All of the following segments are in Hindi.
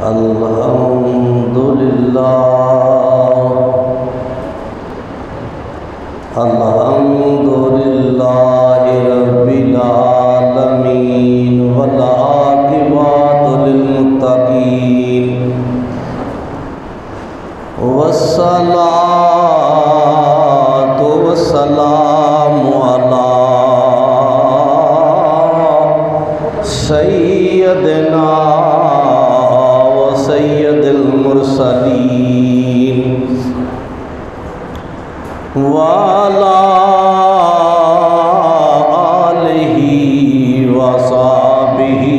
अल्हम्दुलिल्लाहि रब्बिल आलमीन वल आक़िबतु लिल मुत्तक़ीन वस्सलातु वस्सलामु अला सय्यदिना व सय्यदिल मुरसलीन वाला आलिही वसाबिही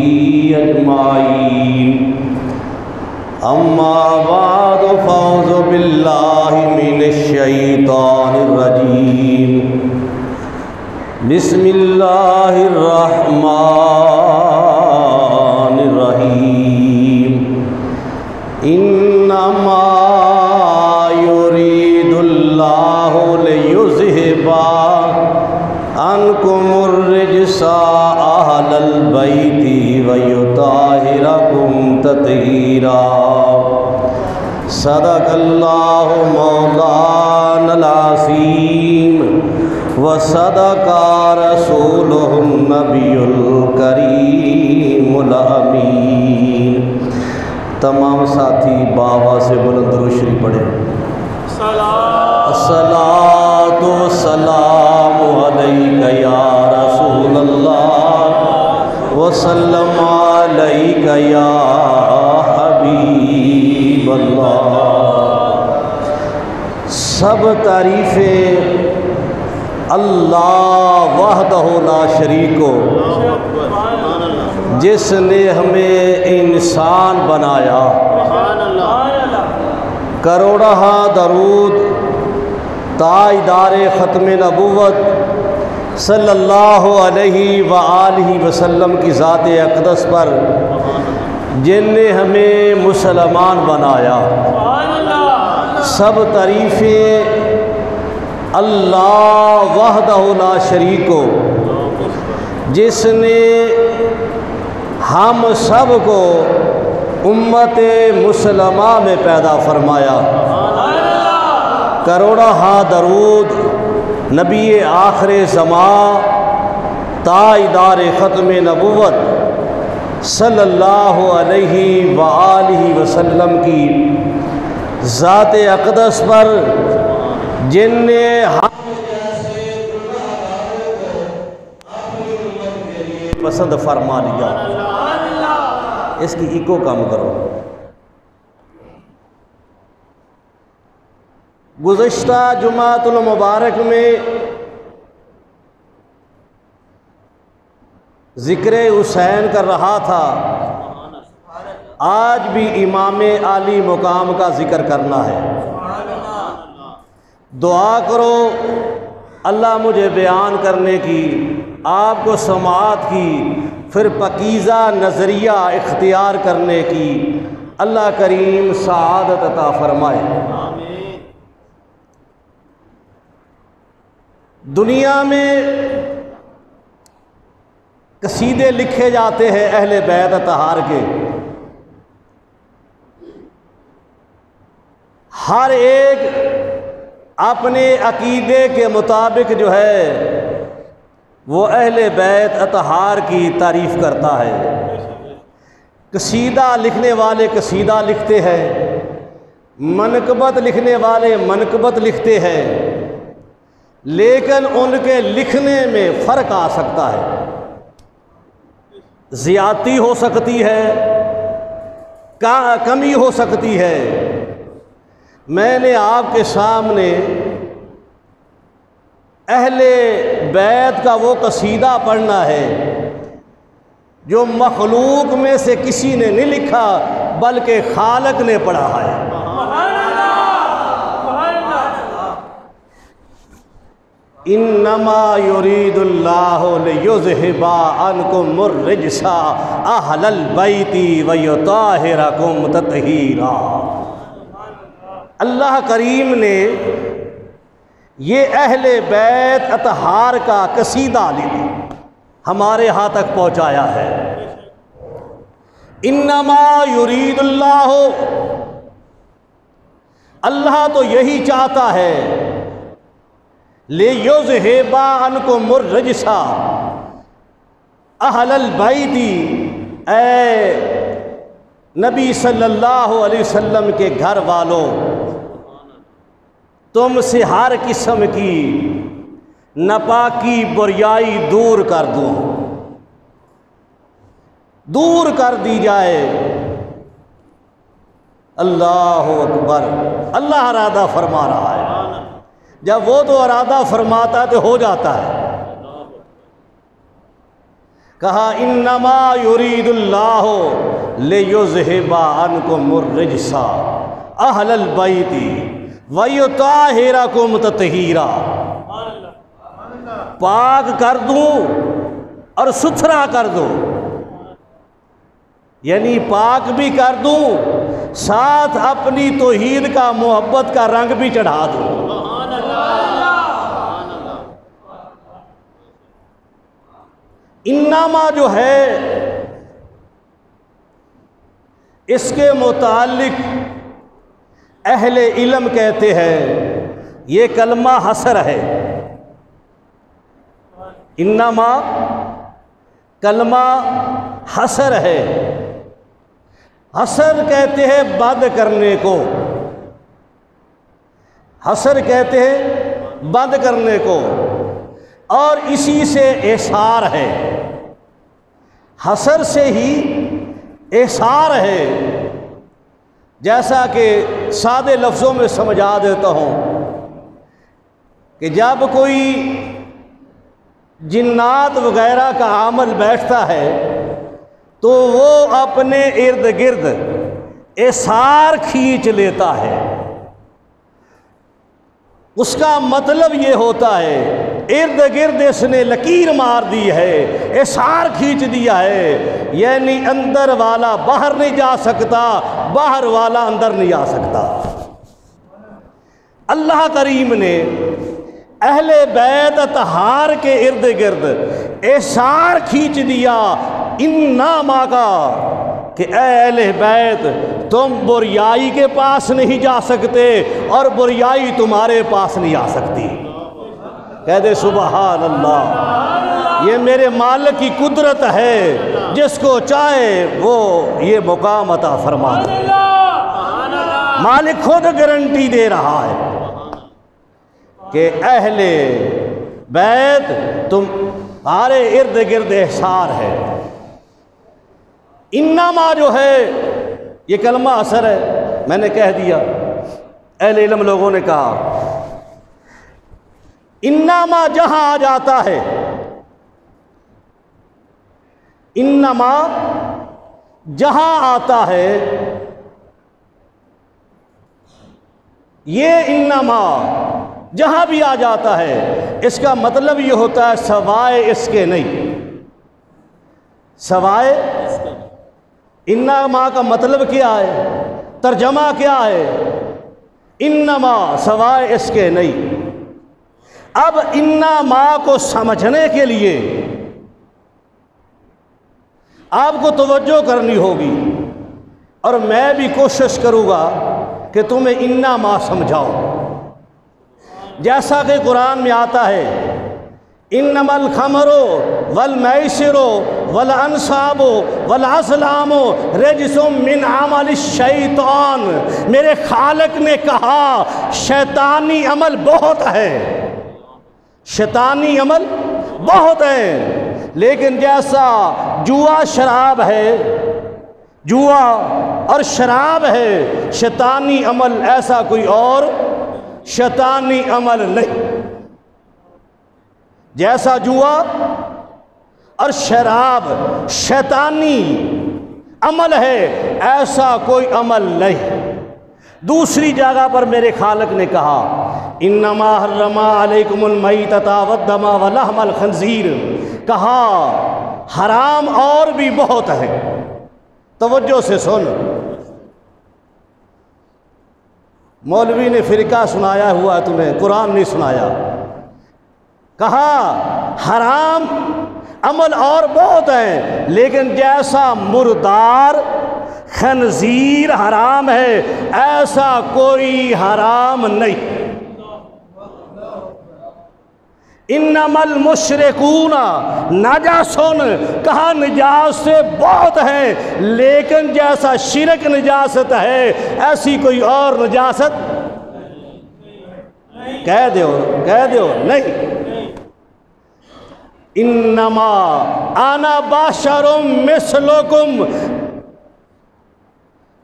अजमाइन अम्मा बाद फ़ौज़ु बिल्लाहि मिनश शैतानिर रजीम बिस्मिल्लाहिर रहमानिर रहीम इन्नमा युरीदुल्लाहु लियुज़हिबा अन्कुमुर रिज्सा अहलल बैति व युताहिरकुम तत्हीरा सदक़ल्लाहु मौलानल अज़ीम व सदक़ा रसूलुहुन नबियुल करीमुल अमीन। तमाम साथी बाबा से बुलंद दुरूद शरीफ पढ़े। अस्सलातु वस्सलामु अलैका या रसूलल्लाह व सल्लम अलैका या हबीबल्लाह। सब तारीफ़ें अल्लाह वहदहु ला शरीक को, जिसने हमें इंसान बनाया। करोड़हा दरूद ताजदारे ख़त्म नबूवत सल्लल्लाहु अलैहि व आलिहि वसल्लम की ज़ात अक़दस पर, जिनने हमें मुसलमान बनाया। सब तारीफ़ें अल्लाह वहदहु ला शरीक को, जिसने हम सब को उम्मत मुसलमा में पैदा फरमाया। करोड़हा दरूद नबी आखिर ज़मा ताजदार ख़त्म नबूवत सल्लल्लाहु अलैहि व आलिहि वसल्लम की ज़ात अक़दस पर, जिनने पसंद फरमा लिया। इसकी इको कम करो। गुज़श्ता जुमातुल मुबारक में ज़िक्र हुसैन कर रहा था। आज भी इमाम आली मुकाम का ज़िक्र करना है। दुआ करो अल्लाह मुझे बयान करने की, आपको समाअत की, फिर पकीज़ा नज़रिया इख्तियार करने की अल्लाह करीम सआदत अता फरमाए। दुनिया में कसीदे लिखे जाते हैं अहले बैत अतहार के। हर एक अपने अकीदे के मुताबिक जो है वो अहले बैत अतहार की तारीफ़ करता है। कसीदा लिखने वाले कसीदा लिखते हैं, मनकबत लिखने वाले मनकबत लिखते हैं, लेकिन उनके लिखने में फ़र्क आ सकता है। ज़ियादती हो सकती है, कमी हो सकती है। मैंने आपके सामने अहले बैत का वो कसीदा पढ़ना है जो मखलूक में से किसी ने नहीं लिखा, बल्कि खालक ने पढ़ा है। इन्नमा युरीदुल्लाहु लियुज़हिबा अन्कुमुर रिज्सा अहलल बैति व युताहिरकुम तत्हीरा। अल्लाह करीम ने ये अहले बैत अतहार का कसीदा हमारे यहाँ तक पहुँचाया है। इन्नमा युरीदुल्लाह, अल्लाह तो यही चाहता है, ले युज़हिबा अन्कुमुर रिज्सा अहलल बैती, ऐ नबी सल्लल्लाहु अलैहि वसल्लम के घर वालों, तुमसे हर किस्म की नापाकी बुराई दूर कर दूँ, दूर कर दी जाए। अल्लाहु अकबर। अल्लाह इरादा फरमा रहा है, जब वो तो इरादा फरमाता है तो हो जाता है। कहा इन्नमा युरीदुल्लाहु लियुज़हिबा अन्कुमुर रिज्सा अहलल बैती व युताहिरकुम तत्हीरा, पाक कर दूं और सुथरा कर दूं, यानी पाक भी कर दूं, साथ अपनी तौहीद का मोहब्बत का रंग भी चढ़ा दूं। इन्नमा जो है इसके मुतालिक अहले इल्म कहते हैं ये कलमा हसर है। इन्नमा कलमा हसर है। हसर कहते हैं बंद करने को, हसर कहते हैं बंद करने को, और इसी से एसार है, हसर से ही एसार है। जैसा कि सादे लफ्ज़ों में समझा देता हूँ कि जब कोई जिन्नात वगैरह का अमल बैठता है तो वो अपने इर्द गिर्द एसार खींच लेता है। उसका मतलब ये होता है इर्द गिर्द इसने लकीर मार दी है, एसार खींच दिया है, यानी अंदर वाला बाहर नहीं जा सकता, बाहर वाला अंदर नहीं आ सकता। अल्लाह करीम ने अहले बैत अतहार के इर्द गिर्द एसार खींच दिया इन्नमा का कि अहले बैत तुम बुराई के पास नहीं जा सकते और बुराई तुम्हारे पास नहीं आ सकती। कह दे सुबहान अल्लाह। ये मेरे मालिक की कुदरत है, जिसको चाहे वो ये मुकाम अता फरमा दे। मालिक खुद गारंटी दे रहा है कि अहले बैत तुम्हारे इर्द गिर्द एहसार है। इन्नमा जो है ये कलमा असर है, मैंने कह दिया। अहले इल्म लोगों ने कहा इन्नमा जहां आ जाता है, इन्नमा जहां आता है, ये इन्नमा जहां भी आ जाता है इसका मतलब ये होता है सवाए इसके नहीं। सवाए इन्नमा का मतलब क्या है, तर्जमा क्या है? इन्नमा सवाए इसके नहीं। अब इन्नमा को समझने के लिए आपको तवज्जो करनी होगी और मैं भी कोशिश करूँगा कि तुम्हें इन्नमा समझाओ। जैसा कि कुरान में आता है इन्नमल खमरो वल मैसिरो वल अनसाबो वल असलामो रिज्सुम मिन अमल शैतान। मेरे खालिक ने कहा शैतानी अमल बहुत है, शैतानी अमल बहुत है। लेकिन जैसा जुआ शराब है, जुआ और शराब है शैतानी अमल, ऐसा कोई और शैतानी अमल नहीं। जैसा जुआ और शराब शैतानी अमल है, ऐसा कोई अमल नहीं। दूसरी जगह पर मेरे खालिक ने कहा इन्नमा हर्रमा अलैकुमुल मैतता वद्दमा व लहमल खंजीर। कहा हराम और भी बहुत है। तवज्जो से सुन, मौलवी ने फिरका सुनाया हुआ है तुम्हें, कुरान नहीं सुनाया। कहा हराम अमल और बहुत हैं, लेकिन जैसा मुर्दार खंजीर हराम है ऐसा कोई हराम नहीं। इन्नमल मुशरिकूना नजासुन, कहा निजात से बहुत है, लेकिन जैसा शिरक निजासत है ऐसी कोई और निजासत कह दो नहीं। इन्नमा आना बशरुम मिस्लुकुम,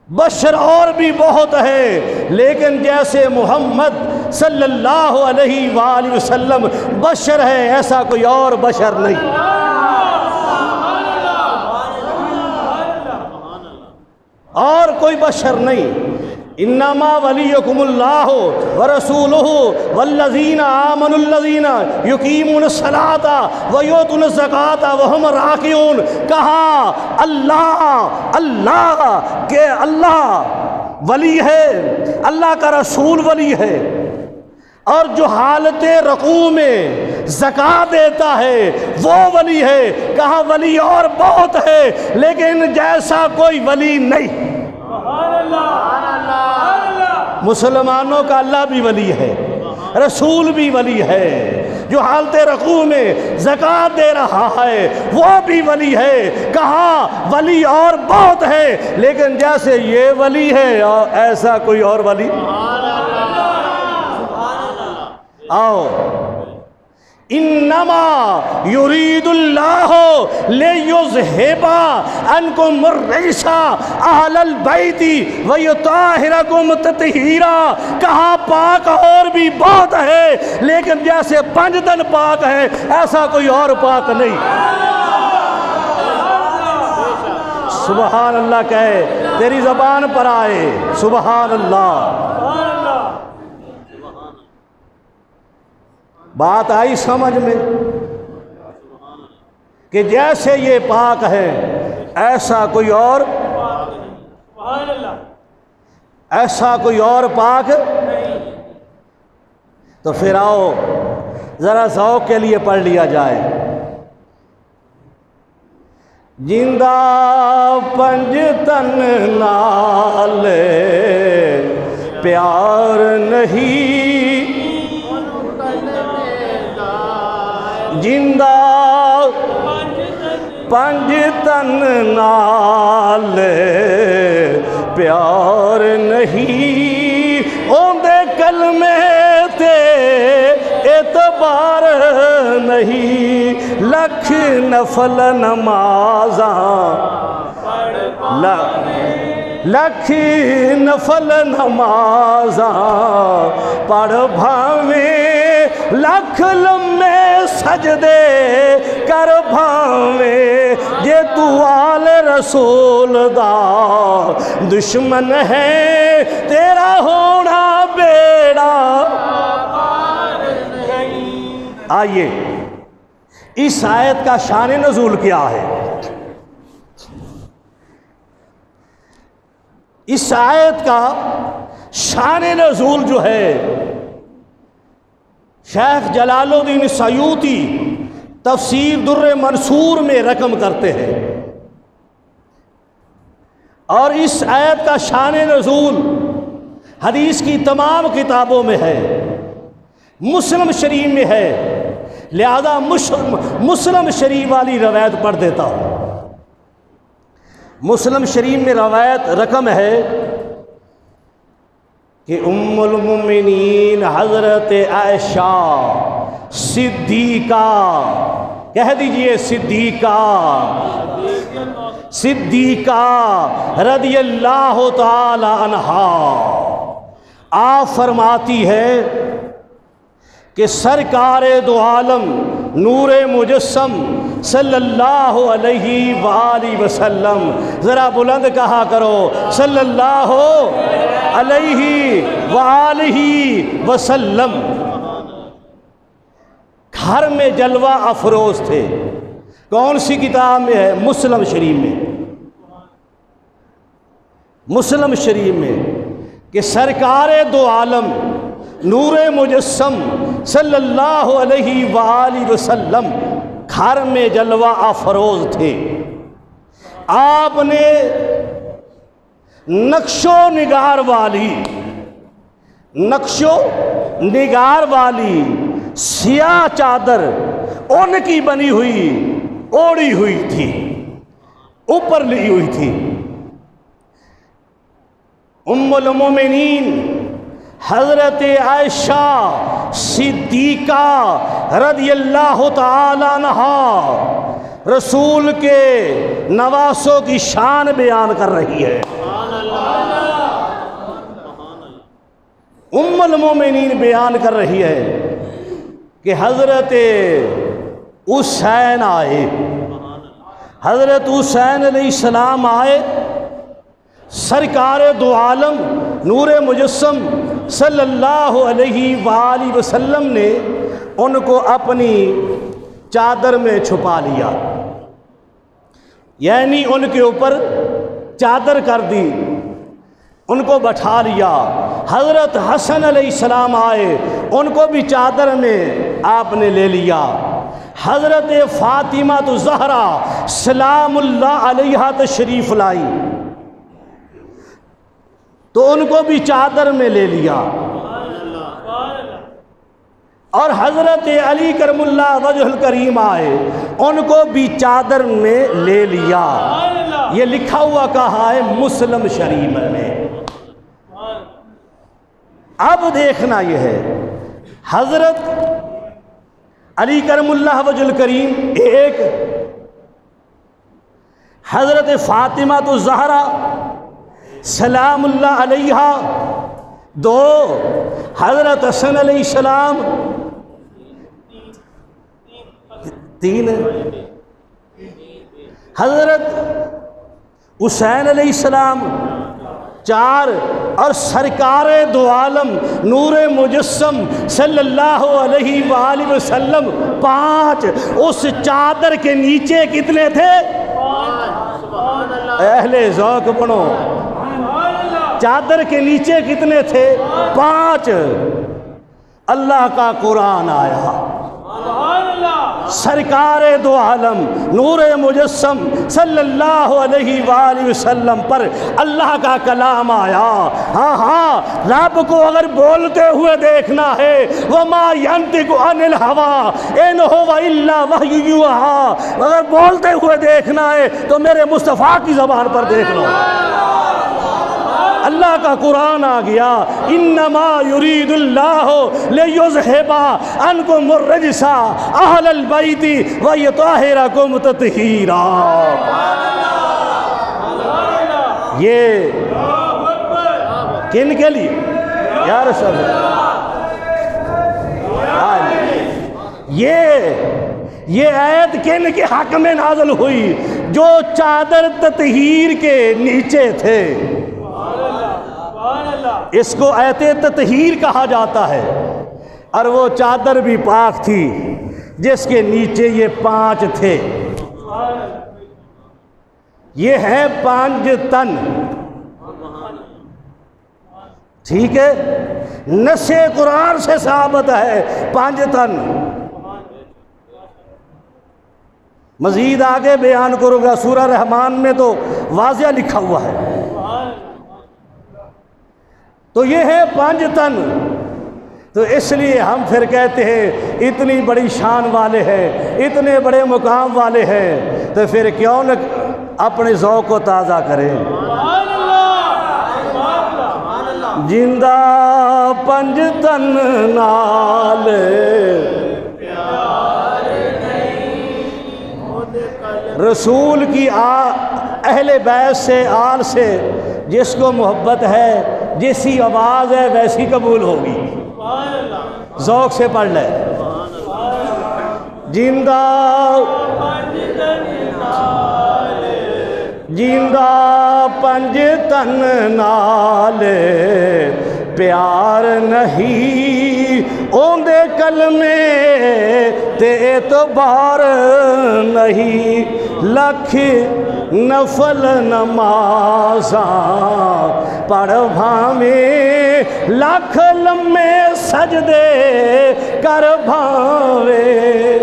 बशर और भी बहुत है, लेकिन जैसे मोहम्मद सल्लल्लाहु अलैहि वसल्लम बशर है ऐसा कोई और बशर नहीं। और कोई बशर नहीं। इन्नमा वलियुकुमुल्लाहु व रसूलुहु वल्लज़ीना आमनुल्लज़ीना युकीमुनस सलाता व युतूनज़ ज़काता व हुम राकिऊन, कहा अल्लाह के अल्लाह वली है, अल्लाह का रसूल वली है, और जो हालत रकू में ज़कात देता है वो वली है। कहा वली और बहुत है, लेकिन जैसा कोई वली नहीं। मुसलमानों का अल्लाह भी वली है, रसूल भी वली है, जो हालत रकू में ज़कात दे रहा है वो भी वली है। कहा वली और बहुत है, लेकिन जैसे ये वली है और ऐसा कोई और वली। आओ, इन्नमा युरीदुल्लाहु लियुज़हिबा अन्कुम अर्रिजा अहलल बैति व युताहिरकुम तत्हीरा, कहा पाक और भी बहुत है, लेकिन जैसे पंजतन पाक है ऐसा कोई और पाक नहीं। सुबहान अल्लाह कहे, तेरी ज़बान पर आए सुबहान अल्लाह। बात आई समझ में कि जैसे ये पाक है ऐसा कोई और पाक। तो फिर आओ जरा ज़ौक़ के लिए पढ़ लिया जाए। जिंदा पंजतन नाल प्यार नहीं, जिंदा पंजतन नाल प्यार नहीं, ओंदे कलमे ते एतबार नहीं, लख नफल नमाज़ा लख नफल नमाज़ा पढ़ भावे, लख लम्मे सजदे कर भावे, जे तू आल रसूल दा दुश्मन है तेरा होना बेड़ा। आइए, इस आयत का शान नज़ूल क्या है? इस आयत का शान नज़ूल जो है शेख जलालुद्दीन सयूती तफसीर दुर्र मंसूर में रकम करते हैं, और इस आयत का शान नज़ूल हदीस की तमाम किताबों में है, मुस्लिम शरीफ में है, लिहाजा मुस्लिम शरीफ वाली रवायत पढ़ देता हूँ। मुस्लिम शरीफ में रवायत रकम है कि उम्मुल मुमिनीन हज़रत आयशा सिद्दीका, कह दीजिए सिद्दीका रदियल्लाहु ताला अन्हा, आप फरमाती है कि सरकारे दो आलम नूरे मुजस्सम सल्लल्लाहु अलैहि वसल्लम, ज़रा बुलंद कहा करो सल्लल्लाहु अलैहि वसल्लम, घर में जलवा अफरोज थे। कौन सी किताब में है? मुस्लिम शरीफ में। मुस्लिम शरीफ में कि सरकारे दो आलम नूरे मुजस्सम सल्लल्लाहु अलैहि वसल्लम घर में जलवा अफरोज थे। आपने नक्शो निगार वाली सियाह चादर उनकी बनी हुई ओढ़ी हुई थी, ऊपर ली हुई थी। उम्मुल मोमिनीन हज़रत आयशा सिद्दीका रदियल्लाहु ताला अन्हा रसूल के नवासों की शान बयान कर रही है। उम्मुल मोमिनीन बयान कर रही है कि हज़रत हुसैन आए, हज़रत हुसैन अलैहिस्सलाम आए, सरकार दो आलम नूरे मुजस्सम सल्लल्लाहु अलैहि वसल्लम ने उनको अपनी चादर में छुपा लिया, यानी उनके ऊपर चादर कर दी, उनको बैठा लिया। हज़रत हसन अलैहिस्सलाम आए, उनको भी चादर में आपने ले लिया। हज़रत फ़ातिमा तो ज़हरा सलामुल्लाह अलैहा तशरीफ़ लाई, तो उनको भी चादर में ले लिया। और हज़रत अली करमुल्लाह वजहुल करीम आए, उनको भी चादर में ले लिया। ये लिखा हुआ कहा है मुस्लिम शरीफ में। अब देखना यह है, हज़रत अली करमुल्लाह वजहुल करीम एक, हज़रत फ़ातिमा तो ज़हरा सलामुल्लाह अलैहा दो, हज़रत हसन अलैहिस्सलाम तीन, हज़रत हुसैन अलैहिस्सलाम चार, और सरकार दो आलम नूरे मुजस्सम सल्लल्लाहु अलैहि वसल्लम पाँच। उस चादर के नीचे कितने थे? अहले ज़ौक़ पढ़ो, चादर के नीचे कितने थे? पाँच। अल्लाह का कुरान आया, सरकार दो आलम नूरे मुजस्सम सल्लल्लाहु अलैहि वसल्लम पर अल्लाह का कलाम आया। हाँ हाँ, रब को अगर बोलते हुए देखना है, वमा यंतिकु अनिल हवा इन हुवा इल्ला वह्यु यूहा, अगर बोलते हुए देखना है तो मेरे मुस्तफ़ा की ज़बान पर देख लो। अल्लाह का कुरान आ गया, इन्नमा युरीदुल्लाहु लियुज़हिबा अन्कुमुर रिज्सा अहलल बैति व युतहिरकुम तत्हीरा। ये किन के लिए या रसूल? ये आयत किन के हक में नाज़िल हुई? जो चादर तत्हीर के नीचे थे। इसको आयते तत्हीर कहा जाता है। और वो चादर भी पाक थी जिसके नीचे ये पांच थे। ये है 5 तन, ठीक है, नस्से कुरान से साबित है 5 तन। मजीद आगे बयान करूँगा, सूरह रहमान में तो वाज़िह लिखा हुआ है। तो ये है 5 तन। तो इसलिए हम फिर कहते हैं इतनी बड़ी शान वाले हैं, इतने बड़े मुकाम वाले हैं, तो फिर क्यों न अपने ज़ौक़ को ताज़ा करें। जिंदा 5 तन नाल रसूल की अहले बैत से, आल से जिसको मोहब्बत है, जैसी आवाज़ है वैसी कबूल होगी। ज़ौक़ से पढ़ ले। जिंदा 5 तन नाल प्यार नहीं ओंदे कलमे ते एतबार नहीं। लख नफल नमाज़ां पढ़ भावें, लख लम्मे सजदे कर भावें,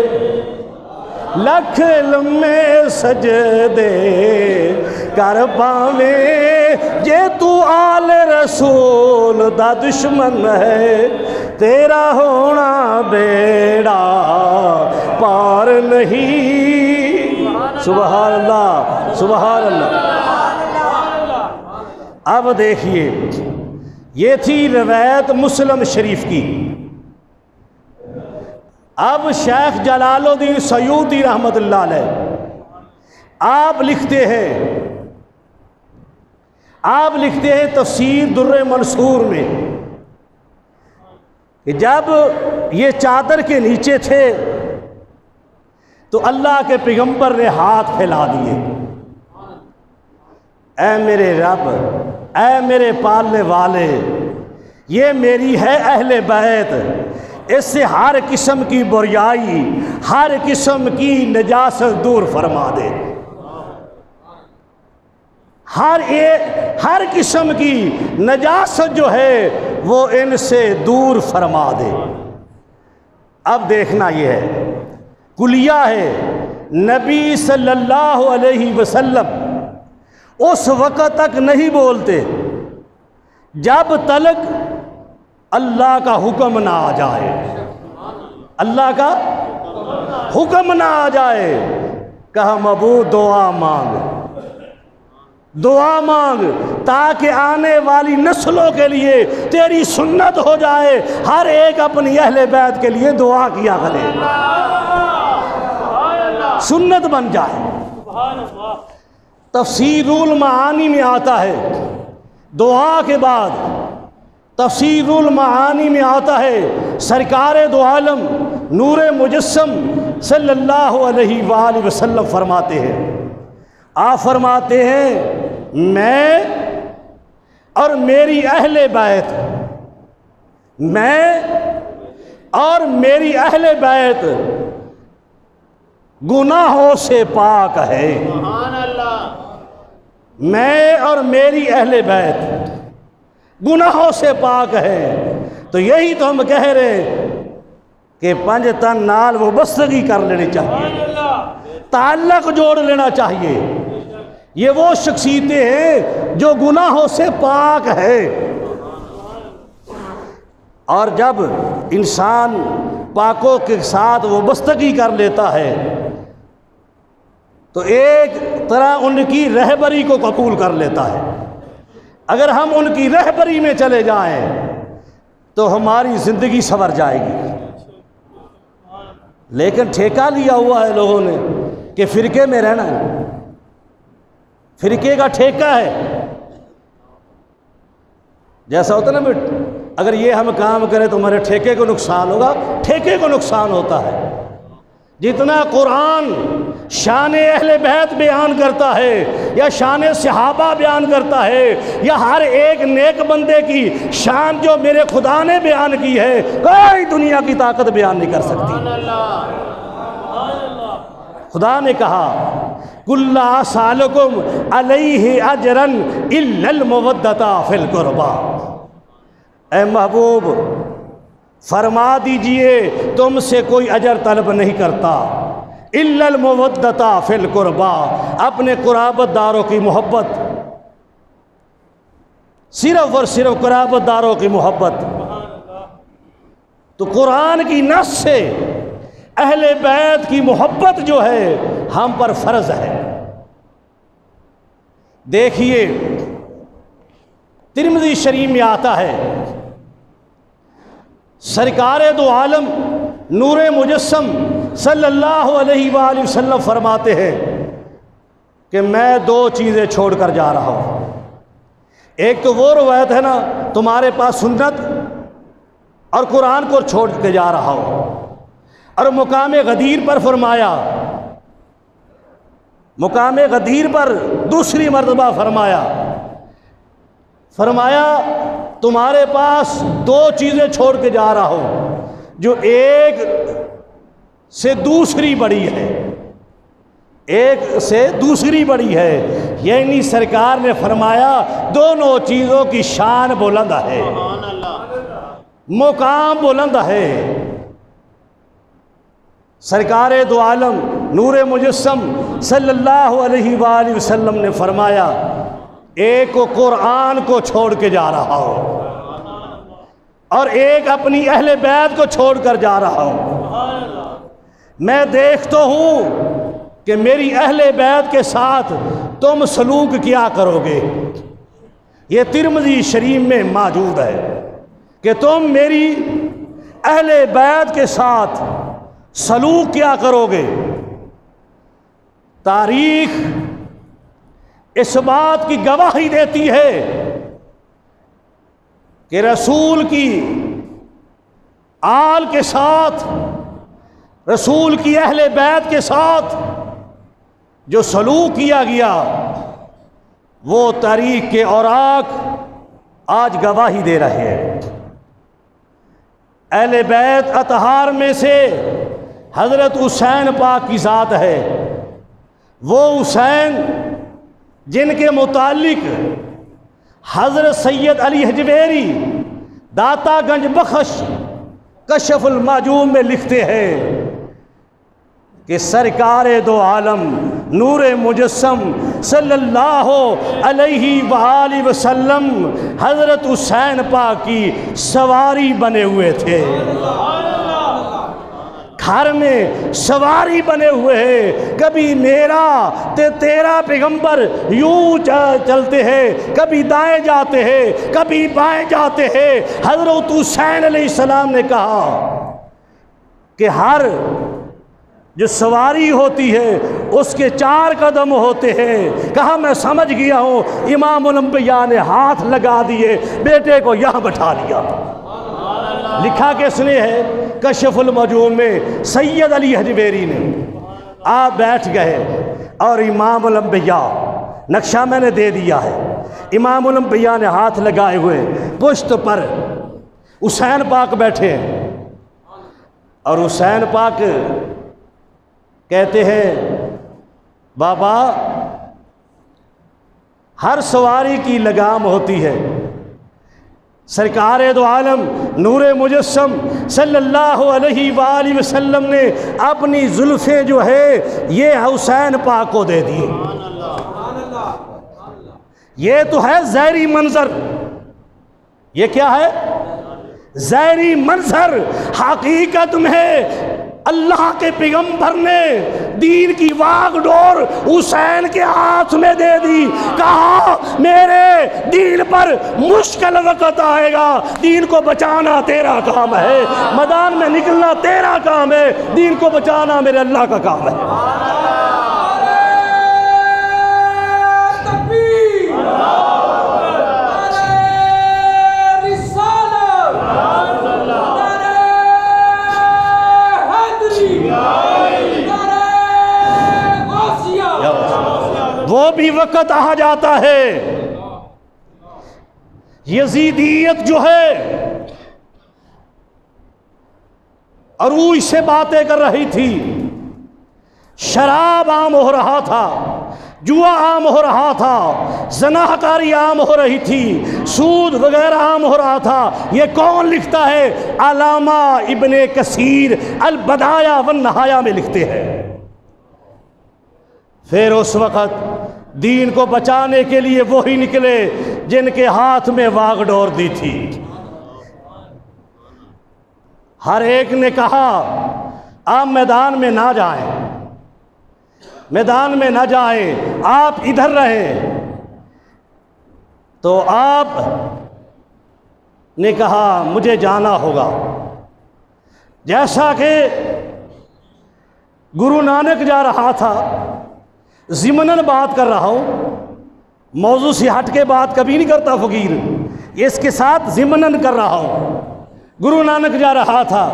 लख लम्मे सजदे कर पावे जे तू आल रसूल दा दुश्मन है, तेरा होना बेड़ा पार नहीं। सुभान अल्लाह, सुभान अल्लाह। अब देखिए, ये थी रवायत मुस्लिम शरीफ की। अब शेख जलालुद्दीन सयूती रहमतुल्लाह अलैह आप लिखते हैं तफसीर दुर्रे मंसूर में कि जब ये चादर के नीचे थे तो अल्लाह के पैगंबर ने हाथ फैला दिए, ऐ मेरे रब, ऐ मेरे पालने वाले, ये मेरी है अहले बैत, इससे हर किस्म की बुराई, हर किस्म की नजासत दूर फरमा दे, हर किस्म की नजासत जो है वो इनसे दूर फरमा दे। अब देखना ये है, कुलिया है, नबी सल्लल्लाहु अलैहि वसल्लम उस वक़्त तक नहीं बोलते जब तक अल्लाह का हुक्म ना आ जाए, अल्लाह का हुक्म ना आ जाए। कहा मबूद दुआ मांग, दुआ मांग, ताकि आने वाली नस्लों के लिए तेरी सुन्नत हो जाए, हर एक अपनी अहले बैत के लिए दुआ किया करे, सुन्नत बन जाए। तफसीरुल मानी में आता है, दुआ के बाद तफसीरुल मानी में आता है, सरकार दो आलम नूरे मुजस्सम सल्लल्लाहु अलैहि वसल्लम फरमाते हैं, आप फरमाते हैं मैं और मेरी अहले बैत, मैं और मेरी अहले बैत गुनाहों से पाक है। मैं और मेरी अहले बैत गुनाहों से पाक है। तो यही तो हम कह रहे कि पंज तन नाल वो बस्तगी कर लेनी चाहिए, ताल्लुक जोड़ लेना चाहिए। ये वो शख्सियतें हैं जो गुनाहों से पाक है। और जब इंसान पाकों के साथ वो बस्तगी कर लेता है तो एक तरह उनकी रहबरी को कबूल कर लेता है। अगर हम उनकी रहबरी में चले जाएं तो हमारी ज़िंदगी संवर जाएगी। लेकिन ठेका लिया हुआ है लोगों ने कि फ़िरके में रहना है, फ़िरके का ठेका है। जैसा होता है ना, अगर ये हम काम करें तो हमारे ठेके को नुकसान होगा, ठेके को नुकसान होता है। जितना कुरान शान अहले बैत बयान करता है या शान सहाबा बयान करता है या हर एक नेक बंदे की शान जो मेरे खुदा ने बयान की है, कोई दुनिया की ताकत बयान नहीं कर सकती। खुदा ने कहा कुल्ला सालकुम अलैहि अजरन इल्लल मुवद्दता फिल कुर्बा। ऐ महबूब फरमा दीजिए तुमसे कोई अजर तलब नहीं करता, इल्लल मुवद्दता फिल कुर्बा, अपने कुराबतदारों की मोहब्बत, सिर्फ और सिर्फ कुराबतदारों की मोहब्बत। तो कुरान की नस से अहले बैत की मोहब्बत जो है हम पर फर्ज है। देखिए तिरमिज़ी शरीफ में आता है, सरकार दो आलम नूरे मुजस्सम सल्लल्लाहु अलैहि वसल्लम फरमाते हैं कि मैं दो चीज़ें छोड़ कर जा रहा हूँ। एक तो वो रवायत है ना, तुम्हारे पास सुन्नत और कुरान को छोड़ के जा रहा हूँ। और मुकाम गदीर पर फरमाया, मुकाम गदीर पर दूसरी मर्तबा फरमाया तुम्हारे पास दो चीज़ें छोड़ के जा रहा हूँ जो एक से दूसरी बड़ी है, एक से दूसरी बड़ी है। यानी सरकार ने फरमाया दोनों चीज़ों की शान बुलंद है, मुकाम बुलंद है। सरकार दो आलम नूरे मुजस्सम सल्लल्लाहु अलैहि वसल्लम ने फरमाया, एक को कुरान को छोड़ के जा रहा हो और एक अपनी अहले बैत को छोड़ कर जा रहा हूँ। मैं देखता हूँ कि मेरी अहले बैत के साथ तुम सलूक क्या करोगे। ये तिरमिज़ी शरीफ में मौजूद है कि तुम मेरी अहले बैत के साथ सलूक क्या करोगे। तारीख इस बात की गवाही देती है कि रसूल की आल के साथ, रसूल की अहले बैत के साथ जो सलूक किया गया, वो तारीख के औराक आज गवाही दे रहे हैं। अहले बैत अतहार में से हज़रत हुसैन पाक की ज़ात है। वो हुसैन जिनके मुतालिक हज़रत सैयद अली हजवेरी दाता गंज बख्श कशफुल माजूम में लिखते हैं कि सरकारे दो आलम नूरे मुजस्सम सल्लल्लाहु अलैहि वसल्लम हज़रत हुसैन पाक की सवारी बने हुए थे। घर में सवारी बने हुए हैं। कभी मेरा तेरा पैगंबर यूं चलते हैं, कभी दाएं जाते हैं, कभी बाएं जाते हैं। हज़रत हुसैन अलैहिस्सलाम ने कहा कि हर जो सवारी होती है उसके 4 कदम होते हैं। कहा मैं समझ गया हूँ। इमामुल अंबिया ने हाथ लगा दिए, बेटे को यहाँ बैठा लिया। लिखा किसने है? कशफुल मजूम में सैयद अली हजवेरी ने। आप बैठ गए और इमामुल अंबिया, नक्शा मैंने दे दिया है, इमामुल अंबिया ने हाथ लगाए हुए पुश्त पर हुसैन पाक बैठे हैं और हुसैन पाक कहते हैं, बाबा हर सवारी की लगाम होती है। सरकारे दो आलम नूरे मुजस्सम सल्लल्लाहु अलैहि वसल्लम ने अपनी जुल्फ़ें जो है ये हुसैन पाक को दे दी। ये तो है ज़ाहिरी मंजर। ये क्या है? ज़ाहिरी मंजर। हकीकत में अल्लाह के पैगंबर ने दीन की वागडोर हुसैन के हाथ में दे दी। कहा मेरे दीन पर मुश्किल वक्त आएगा, दीन को बचाना तेरा काम है, मैदान में निकलना तेरा काम है, दीन को बचाना मेरे अल्लाह का काम है। वो भी वक़्त आ जाता है। यजीदियत जो है अरूज से बातें कर रही थी, शराब आम हो रहा था, जुआ आम हो रहा था, ज़नाहकारी आम हो रही थी, सूद वगैरह आम हो रहा था। ये कौन लिखता है? अल्लामा इब्ने कसीर अल बदाया वन नहाया में लिखते हैं। फिर उस वक़्त दीन को बचाने के लिए वो ही निकले जिनके हाथ में वागडोर दी थी। हर एक ने कहा आप मैदान में ना जाएं, मैदान में ना जाएं, आप इधर रहें। तो आप ने कहा मुझे जाना होगा। जैसा कि गुरु नानक जा रहा था, ज़िमनन बात कर रहा हूँ, मौजू से हट के बात कभी नहीं करता फ़कीर, इसके साथ ज़िमनन कर रहा हूँ। गुरु नानक जा रहा था,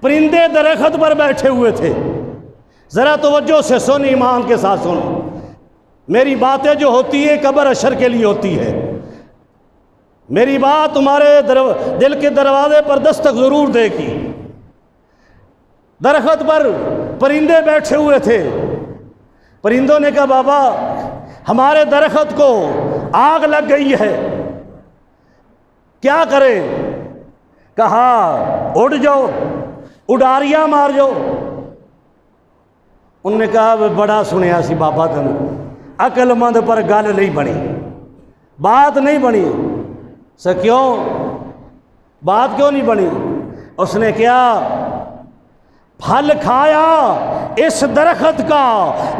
परिंदे दरख्त पर बैठे हुए थे। ज़रा तवज्जो से सुन, ईमान के साथ सुनो। मेरी बातें जो होती है कब्र अशर के लिए होती है। मेरी बात तुम्हारे दिल के दरवाजे पर दस्तक ज़रूर देगी। दरख्त पर परिंदे बैठे हुए थे। परिंदों ने कहा बाबा हमारे दरख्त को आग लग गई है, क्या करें? कहा उड़ जाओ, उडारियां मार जाओ। उन्हें कहा बड़ा सुनिया सी बाबा तेन अकलमंद पर गल नहीं बनी, बात नहीं बनी। सर क्यों बात क्यों नहीं बनी? उसने क्या फल खाया इस दरख्त का,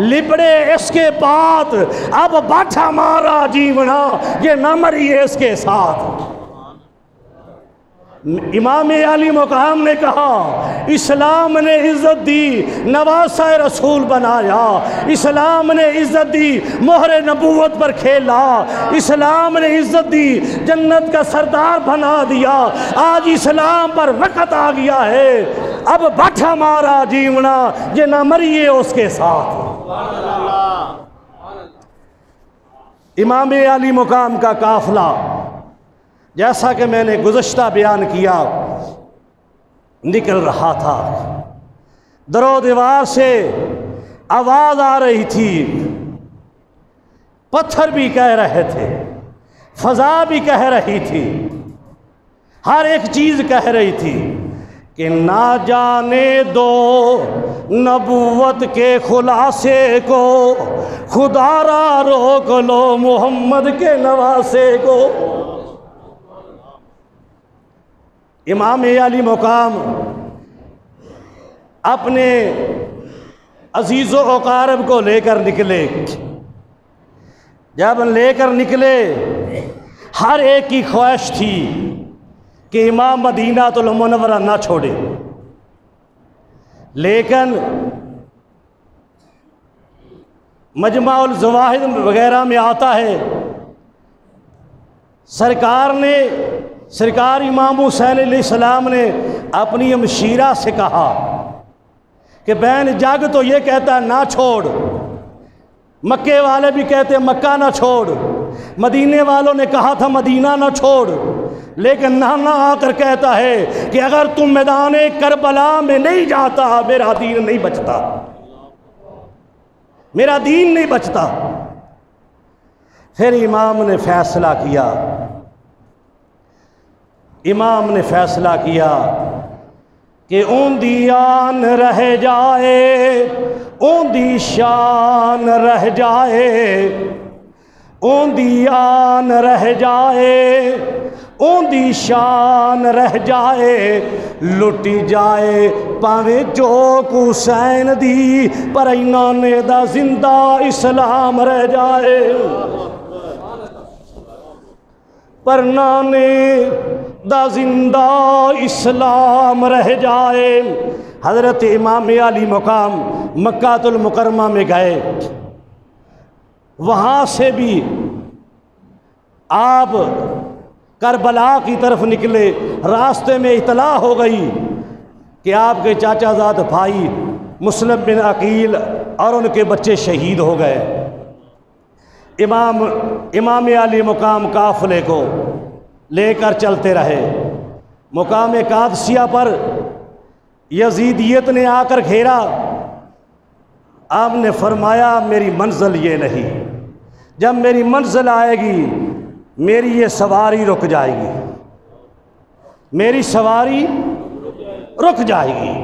लिबड़े इसके पात, अब बाठा मारा जीवना ये न मरिए इसके साथ। इमाम अली मुकाम ने कहा इस्लाम ने इज़्ज़त दी, नवासा रसूल बनाया, इस्लाम ने इज़्ज़त दी, मोहरे नबूवत पर खेला, इस्लाम ने इज़्ज़त दी, जन्नत का सरदार बना दिया। आज इस्लाम पर वक़्त आ गया है, अब बाठा मारा जीवना ये ना मरिए उसके साथ। इमाम अली मुकाम का काफिला जैसा कि मैंने गुज़श्ता बयान किया निकल रहा था, दरो दीवार से आवाज़ आ रही थी, पत्थर भी कह रहे थे, फ़ज़ा भी कह रही थी, हर एक चीज़ कह रही थी कि ना जाने दो नबूवत के खुलासे को, खुदारा रोक लो मोहम्मद के नवासे को। इमाम अली मुकाम अपने अजीज़ो अकारब को लेकर निकले। जब लेकर निकले हर एक की ख्वाहिश थी कि इमाम मदीनातुल मुनव्वरा ना छोड़े, लेकिन मजमाउल ज़वाहिद वगैरह में आता है सरकार इमाम हुसैन अलैहिस्सलाम ने अपनी हमशीरा से कहा कि बहन जग तो ये कहता है ना छोड़, मक्के वाले भी कहते मक्का ना छोड़, मदीने वालों ने कहा था मदीना ना छोड़, लेकिन नाना आकर कहता है कि अगर तुम मैदान करबला में नहीं जाता मेरा दीन नहीं बचता, मेरा दीन नहीं बचता। फिर इमाम ने फैसला किया, इमाम ने फैसला किया कि ऊंधी आन रह जाए, ऊंधी शान रह जाए, ऊंधी आन रह जाए, ऊंधी शान रह जाए, लुटी जाए भावे चौक हुसैन दी, पर इन्होंने दा जिंदा इस्लाम रह जाए, पर नाने दा जिंदा इस्लाम रह जाए। हज़रत इमाम अली मुकाम मक्कातुल मुकरमा में गए, वहाँ से भी आप करबला की तरफ निकले। रास्ते में इतला हो गई कि आपके चाचाजाद भाई मुस्लिम बिन अकील और उनके बच्चे शहीद हो गए। इमाम अली मुकाम काफ़िले को लेकर चलते रहे। मुकाम कादसिया पर यजीदियत ने आकर घेरा। आपने फरमाया मेरी मंजिल ये नहीं, जब मेरी मंजिल आएगी मेरी ये सवारी रुक जाएगी, मेरी सवारी रुक जाएगी।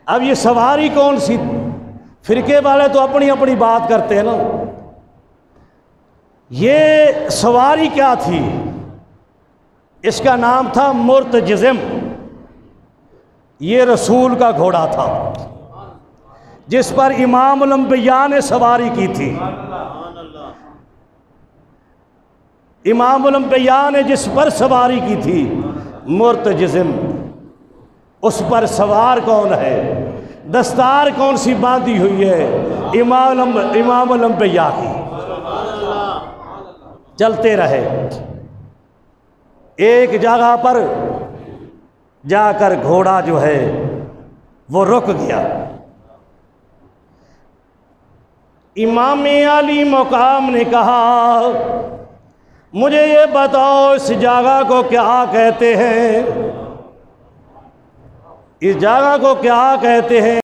अब ये सवारी कौन सी? फिरके वाले तो अपनी अपनी बात करते हैं ना। ये सवारी क्या थी? इसका नाम था मुर्तजिज़म। ये रसूल का घोड़ा था जिस पर इमामुल अंबिया ने सवारी की थी। इमामुल अंबिया ने जिस पर सवारी की थी मुर्तजिज़म, उस पर सवार कौन है? दस्तार कौन सी बांधी हुई है? इमामुल अंबिया की। चलते रहे, एक जगह पर जाकर घोड़ा जो है वो रुक गया। इमाम अली मुकाम ने कहा मुझे ये बताओ इस जगह को क्या कहते हैं? इस जगह को क्या कहते हैं?